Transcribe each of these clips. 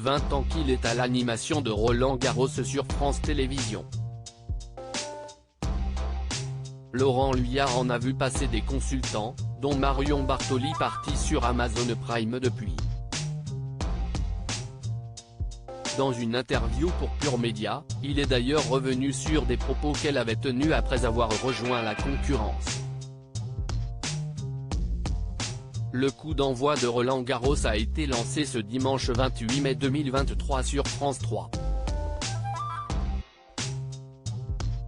20 ans qu'il est à l'animation de Roland-Garros sur France Télévisions. Laurent Luyard en a vu passer des consultants, dont Marion Bartoli parti sur Amazon Prime depuis. Dans une interview pour Pure Média, il est d'ailleurs revenu sur des propos qu'elle avait tenus après avoir rejoint la concurrence. Le coup d'envoi de Roland-Garros a été lancé ce dimanche 28 mai 2023 sur France 3.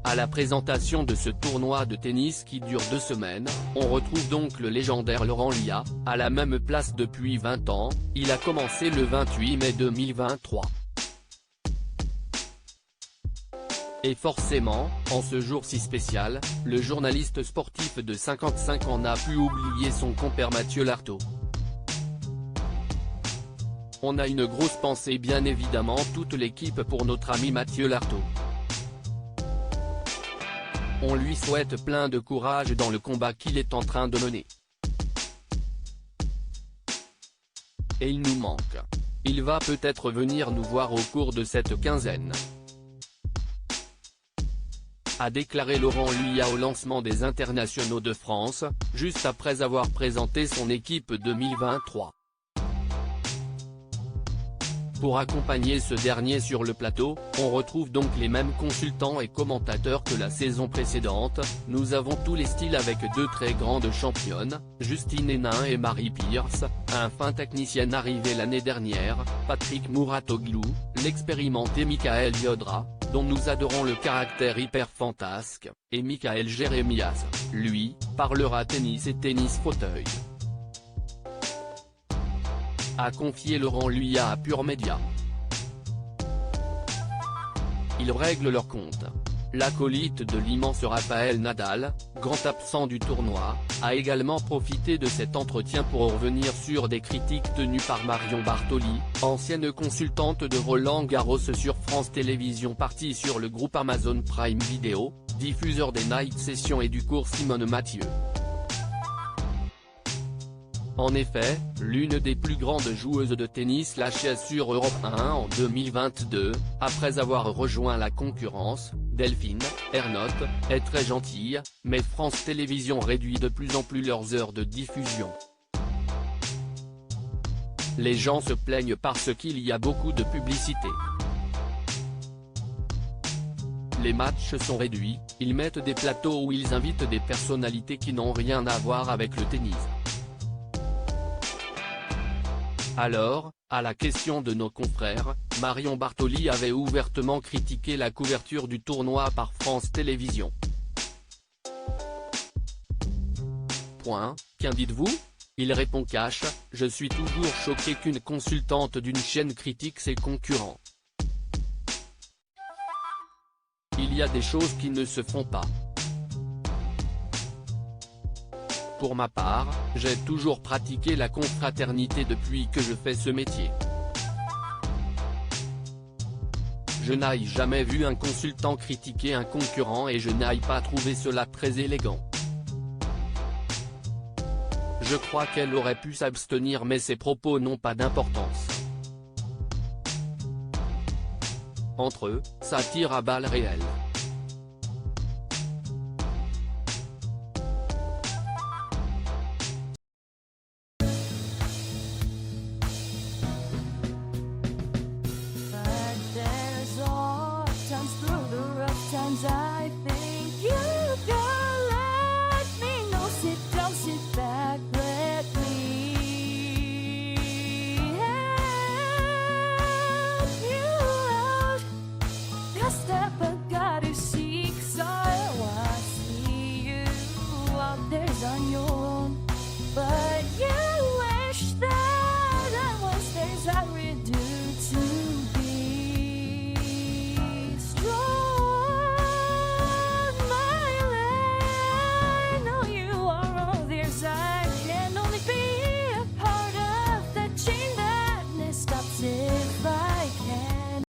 À la présentation de ce tournoi de tennis qui dure 2 semaines, on retrouve donc le légendaire Laurent Luyard, à la même place depuis 20 ans, il a commencé le 28 mai 2023. Et forcément, en ce jour si spécial, le journaliste sportif de 55 ans n'a pu oublier son compère Mathieu Lartaud. On a une grosse pensée bien évidemment toute l'équipe pour notre ami Mathieu Lartaud. On lui souhaite plein de courage dans le combat qu'il est en train de mener. Et il nous manque. Il va peut-être venir nous voir au cours de cette quinzaine, a déclaré Laurent Luyard au lancement des Internationaux de France, juste après avoir présenté son équipe 2023. Pour accompagner ce dernier sur le plateau, on retrouve donc les mêmes consultants et commentateurs que la saison précédente. Nous avons tous les styles avec 2 très grandes championnes, Justine Henin et Marie Pierce, un fin technicien arrivé l'année dernière, Patrick Mouratoglou, l'expérimenté Michael Yodra, dont nous adorons le caractère hyper fantasque, et Michael Jérémias, lui, parlera tennis et tennis fauteuil. A confié Laurent Luyard à Pure Média. Ils règlent leur compte. L'acolyte de l'immense Rafael Nadal, grand absent du tournoi, a également profité de cet entretien pour revenir sur des critiques tenues par Marion Bartoli, ancienne consultante de Roland-Garros sur France Télévisions partie sur le groupe Amazon Prime Video, diffuseur des Night Sessions et du cours Simone Mathieu. En effet, l'une des plus grandes joueuses de tennis lâchée sur Europe 1 en 2022, après avoir rejoint la concurrence, Delphine Ernotte, est très gentille, mais France Télévisions réduit de plus en plus leurs heures de diffusion. Les gens se plaignent parce qu'il y a beaucoup de publicité. Les matchs sont réduits, ils mettent des plateaux où ils invitent des personnalités qui n'ont rien à voir avec le tennis. Alors, à la question de nos confrères, Marion Bartoli avait ouvertement critiqué la couverture du tournoi par France Télévisions. Qu'en dites-vous ? Il répond cash, je suis toujours choqué qu'une consultante d'une chaîne critique ses concurrents. Il y a des choses qui ne se font pas. Pour ma part, j'ai toujours pratiqué la confraternité depuis que je fais ce métier. Je n'ai jamais vu un consultant critiquer un concurrent et je n'ai pas trouvé cela très élégant. Je crois qu'elle aurait pu s'abstenir mais ses propos n'ont pas d'importance. Entre eux, ça tire à balles réelles. I think